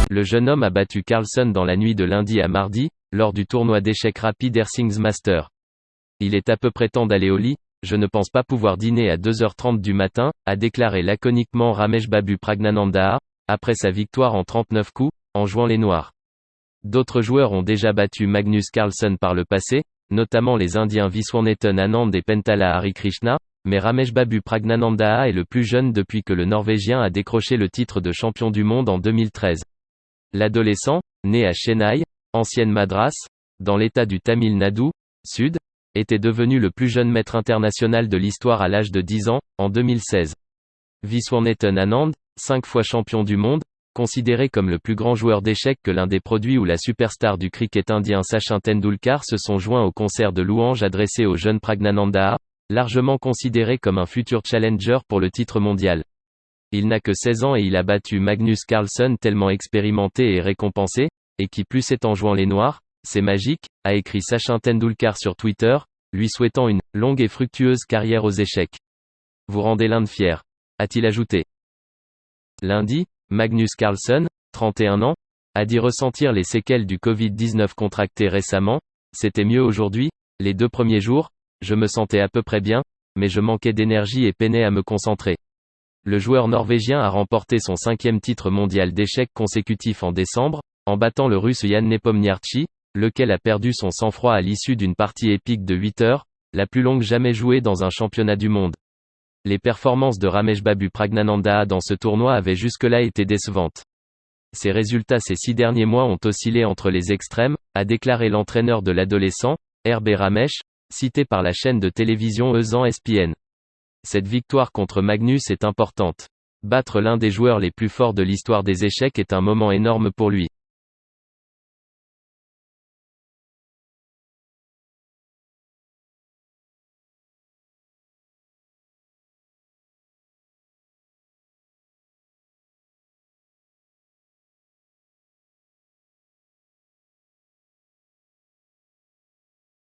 Le jeune homme a battu Carlsen dans la nuit de lundi à mardi, lors du tournoi d'échecs rapide Hastings Master. Il est à peu près temps d'aller au lit, je ne pense pas pouvoir dîner à 2h30 du matin, a déclaré laconiquement Ramesh Babu Praggnanandhaa, après sa victoire en 39 coups, en jouant les noirs. D'autres joueurs ont déjà battu Magnus Carlsen par le passé, notamment les Indiens Viswanathan Anand et Pentala Harikrishna, mais Ramesh Babu Praggnanandhaa est le plus jeune depuis que le Norvégien a décroché le titre de champion du monde en 2013. L'adolescent, né à Chennai, ancienne Madras, dans l'état du Tamil Nadu, Sud, était devenu le plus jeune maître international de l'histoire à l'âge de 10 ans, en 2016. Viswanathan Anand, 5 fois champion du monde, considéré comme le plus grand joueur d'échecs que l'un des produits ou la superstar du cricket indien Sachin Tendulkar, se sont joints au concert de louanges adressé au jeune Praggnanandhaa, largement considéré comme un futur challenger pour le titre mondial. Il n'a que 16 ans et il a battu Magnus Carlsen tellement expérimenté et récompensé, et qui plus est en jouant les noirs, c'est magique, a écrit Sachin Tendulkar sur Twitter, lui souhaitant une longue et fructueuse carrière aux échecs. Vous rendez l'Inde fier, a-t-il ajouté. Lundi, Magnus Carlsen, 31 ans, a dit ressentir les séquelles du Covid-19 contracté récemment. C'était mieux aujourd'hui, les 2 premiers jours, je me sentais à peu près bien, mais je manquais d'énergie et peinais à me concentrer. Le joueur norvégien a remporté son 5e titre mondial d'échecs consécutif en décembre, en battant le russe Jan Nepomniachtchi, lequel a perdu son sang-froid à l'issue d'une partie épique de 8 heures, la plus longue jamais jouée dans un championnat du monde. Les performances de Ramesh Babu Praggnanandhaa dans ce tournoi avaient jusque-là été décevantes. Ses résultats ces 6 derniers mois ont oscillé entre les extrêmes, a déclaré l'entraîneur de l'adolescent, R.B. Ramesh, cité par la chaîne de télévision ESPN. Cette victoire contre Magnus est importante. Battre l'un des joueurs les plus forts de l'histoire des échecs est un moment énorme pour lui.